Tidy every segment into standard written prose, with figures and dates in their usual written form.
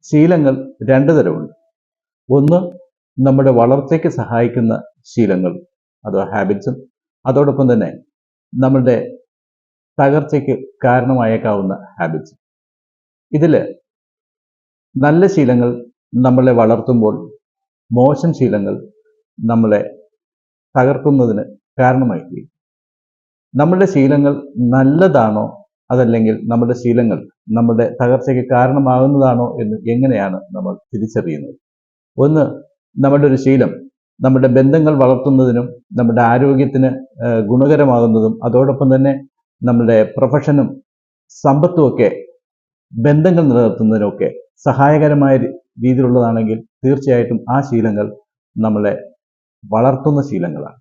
ശീലങ്ങൾ രണ്ട് തരമുണ്ട്. ഒന്ന് നമ്മുടെ വളർച്ചയ്ക്ക് സഹായിക്കുന്ന ശീലങ്ങൾ അഥവാ ഹാബിറ്റ്സും, അതോടൊപ്പം തന്നെ നമ്മുടെ തകർച്ചയ്ക്ക് കാരണമായേക്കാവുന്ന ഹാബിറ്റ്സും. ഇതിൽ നല്ല ശീലങ്ങൾ നമ്മളെ വളർത്തുമ്പോൾ മോശം ശീലങ്ങൾ നമ്മളെ തകർക്കുന്നതിന് കാരണമായി തീരും. നമ്മുടെ ശീലങ്ങൾ നല്ലതാണോ അതല്ലെങ്കിൽ നമ്മുടെ ശീലങ്ങൾ നമ്മുടെ തകർച്ചയ്ക്ക് കാരണമാകുന്നതാണോ എന്ന് എങ്ങനെയാണ് നമ്മൾ തിരിച്ചറിയുന്നത്? ഒന്ന്, നമ്മുടെ ഒരു ശീലം നമ്മുടെ ബന്ധങ്ങൾ വളർത്തുന്നതിനും നമ്മുടെ ആരോഗ്യത്തിന് ഗുണകരമാകുന്നതും അതോടൊപ്പം തന്നെ നമ്മുടെ പ്രൊഫഷനും സമ്പത്തും ഒക്കെ ബന്ധങ്ങൾ നിലനിർത്തുന്നതിനൊക്കെ സഹായകരമായ രീതിയിലുള്ളതാണെങ്കിൽ തീർച്ചയായിട്ടും ആ ശീലങ്ങൾ നമ്മളെ വളർത്തുന്ന ശീലങ്ങളാണ്.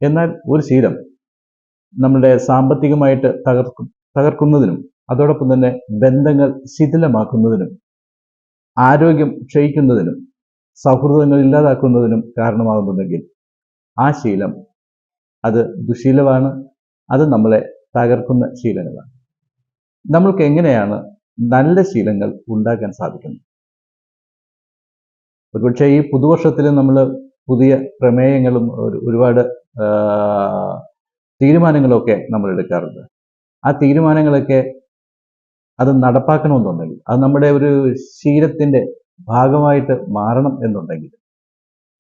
എന്നാൽ ഒരു ശീലം നമ്മുടെ സാമ്പത്തികമായിട്ട് തകർക്കുന്നതിനും അതോടൊപ്പം തന്നെ ബന്ധങ്ങൾ ശിഥിലമാക്കുന്നതിനും ആരോഗ്യം ക്ഷയിക്കുന്നതിനും സൗഹൃദങ്ങൾ ഇല്ലാതാക്കുന്നതിനും കാരണമാകുന്നുണ്ടെങ്കിൽ ആ ശീലം അത് ദുശീലമാണ്, അത് നമ്മളെ തകർക്കുന്ന ശീലങ്ങളാണ്. നമ്മൾക്ക് എങ്ങനെയാണ് നല്ല ശീലങ്ങൾ ഉണ്ടാക്കാൻ സാധിക്കുന്നത്? ഒരുപക്ഷെ ഈ പുതുവർഷത്തിൽ നമ്മൾ പുതിയ പ്രമേയങ്ങളും ഒരുപാട് തീരുമാനങ്ങളൊക്കെ നമ്മൾ എടുക്കാറുണ്ട്. ആ തീരുമാനങ്ങളൊക്കെ അത് നടപ്പാക്കണമെന്നുണ്ടെങ്കിൽ, അത് നമ്മുടെ ഒരു ശീലത്തിൻ്റെ ഭാഗമായിട്ട് മാറണം എന്നുണ്ടെങ്കിൽ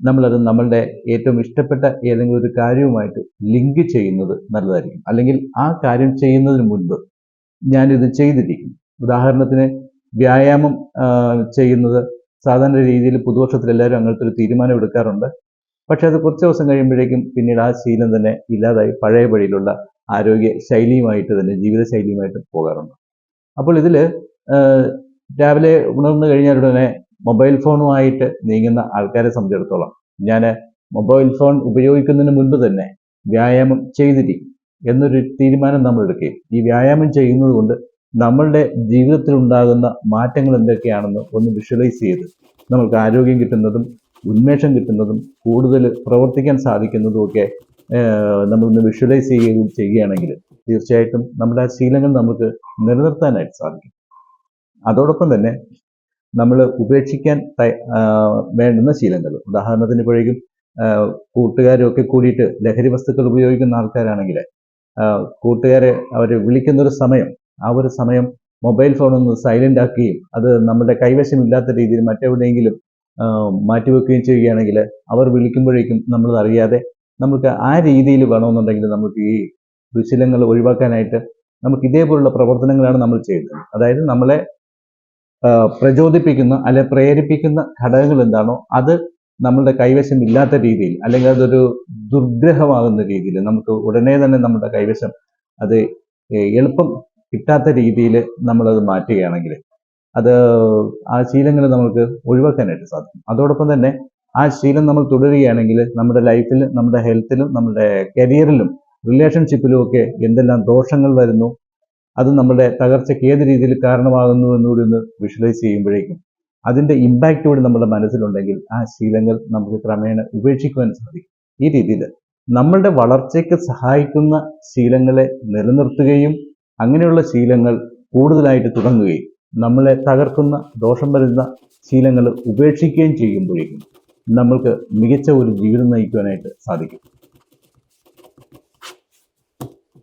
നമ്മളത് നമ്മളുടെ ഏറ്റവും ഇഷ്ടപ്പെട്ട ഏതെങ്കിലും ഒരു കാര്യവുമായിട്ട് ലിങ്ക് ചെയ്യുന്നത് നല്ലതായിരിക്കും. അല്ലെങ്കിൽ ആ കാര്യം ചെയ്യുന്നതിന് മുൻപ് ഞാനിത് ചെയ്തിരിക്കും. ഉദാഹരണത്തിന് വ്യായാമം ചെയ്യുന്നത് സാധാരണ രീതിയിൽ പുതുവർഷത്തിൽ എല്ലാവരും അങ്ങനത്തെ ഒരു തീരുമാനം എടുക്കാറുണ്ട്. പക്ഷെ അത് കുറച്ച് ദിവസം കഴിയുമ്പോഴേക്കും പിന്നീട് ആ ശീലം തന്നെ ഇല്ലാതായി പഴയ വഴിയിലുള്ള ആരോഗ്യ ശൈലിയുമായിട്ട് തന്നെ ജീവിത ശൈലിയുമായിട്ട് പോകാറുണ്ട്. അപ്പോൾ ഇതിൽ രാവിലെ ഉണർന്നു കഴിഞ്ഞാൽ ഉടനെ മൊബൈൽ ഫോണുമായിട്ട് നീങ്ങുന്ന ആൾക്കാരെ സംബന്ധിച്ചിടത്തോളം ഞാൻ മൊബൈൽ ഫോൺ ഉപയോഗിക്കുന്നതിന് മുൻപ് തന്നെ വ്യായാമം ചെയ്തിരിക്കും എന്നൊരു തീരുമാനം നമ്മൾ എടുക്കുകയും ഈ വ്യായാമം ചെയ്യുന്നത് കൊണ്ട് നമ്മളുടെ ജീവിതത്തിൽ ഉണ്ടാകുന്ന മാറ്റങ്ങൾ എന്തൊക്കെയാണെന്ന് ഒന്ന് വിഷ്വലൈസ് ചെയ്ത് നമ്മൾക്ക് ആരോഗ്യം കിട്ടുന്നതും ഉന്മേഷം കിട്ടുന്നതും കൂടുതൽ പ്രവർത്തിക്കാൻ സാധിക്കുന്നതും ഒക്കെ നമ്മളൊന്ന് വിഷ്വലൈസ് ചെയ്യുകയാണെങ്കിൽ തീർച്ചയായിട്ടും നമ്മുടെ ആ ശീലങ്ങൾ നമുക്ക് നിലനിർത്താനായിട്ട് സാധിക്കും. അതോടൊപ്പം തന്നെ നമ്മൾ ഉപേക്ഷിക്കാൻ വേണ്ടുന്ന ശീലങ്ങൾ, ഉദാഹരണത്തിന് ഇപ്പോഴേക്കും കൂട്ടുകാരും ഒക്കെ കൂടിയിട്ട് ലഹരി വസ്തുക്കൾ ഉപയോഗിക്കുന്ന ആൾക്കാരാണെങ്കിൽ കൂട്ടുകാരെ അവർ വിളിക്കുന്നൊരു സമയം, ആ ഒരു സമയം മൊബൈൽ ഫോൺ ഒന്ന് സൈലൻ്റ് ആക്കുകയും അത് നമ്മുടെ കൈവശമില്ലാത്ത രീതിയിൽ മറ്റെവിടെയെങ്കിലും മാറ്റിവെക്കുകയും ചെയ്യുകയാണെങ്കിൽ അവർ വിളിക്കുമ്പോഴേക്കും നമ്മളത് അറിയാതെ നമുക്ക് ആ രീതിയിൽ വേണമെന്നുണ്ടെങ്കിൽ നമുക്ക് ഈ ദുശീലങ്ങൾ ഒഴിവാക്കാനായിട്ട് നമുക്ക് ഇതേപോലുള്ള പ്രവർത്തനങ്ങളാണ് നമ്മൾ ചെയ്യുന്നത്. അതായത് നമ്മളെ പ്രചോദിപ്പിക്കുന്ന അല്ലെ പ്രേരിപ്പിക്കുന്ന ഘടകങ്ങൾ എന്താണോ അത് നമ്മളുടെ കൈവശം ഇല്ലാത്ത രീതിയിൽ അല്ലെങ്കിൽ അതൊരു ദുർഗ്രഹമാകുന്ന രീതിയിൽ നമുക്ക് ഉടനെ തന്നെ നമ്മുടെ കൈവശം അത് എളുപ്പം കിട്ടാത്ത രീതിയിൽ നമ്മളത് മാറ്റുകയാണെങ്കിൽ അത് ആ ശീലങ്ങൾ നമുക്ക് ഒഴിവാക്കാനായിട്ട് സാധിക്കും. അതോടൊപ്പം തന്നെ ആ ശീലം നമ്മൾ തുടരുകയാണെങ്കിൽ നമ്മുടെ ലൈഫിൽ, നമ്മുടെ ഹെൽത്തിലും, നമ്മുടെ കരിയറിലും, റിലേഷൻഷിപ്പിലും ഒക്കെ എന്തെല്ലാം ദോഷങ്ങൾ വരുന്നു, അത് നമ്മുടെ തകർച്ചയ്ക്ക് ഏത് രീതിയിൽ കാരണമാകുന്നു എന്നുകൂടി ഒന്ന് വിഷ്വലൈസ് ചെയ്യുമ്പോഴേക്കും അതിൻ്റെ ഇമ്പാക്റ്റ് കൂടി നമ്മുടെ മനസ്സിലുണ്ടെങ്കിൽ ആ ശീലങ്ങൾ നമുക്ക് ക്രമേണ ഉപേക്ഷിക്കുവാൻ സാധിക്കും. ഈ രീതിയിൽ നമ്മളുടെ വളർച്ചയ്ക്ക് സഹായിക്കുന്ന ശീലങ്ങളെ നിലനിർത്തുകയും അങ്ങനെയുള്ള ശീലങ്ങൾ കൂടുതലായിട്ട് തുടങ്ങുകയും നമ്മളെ തകർക്കുന്ന ദോഷം വരുന്ന ശീലങ്ങൾ ഉപേക്ഷിക്കുകയും ചെയ്യുമ്പോഴേക്കും നമ്മൾക്ക് മികച്ച ഒരു ജീവിതം നയിക്കുവാനായിട്ട് സാധിക്കും.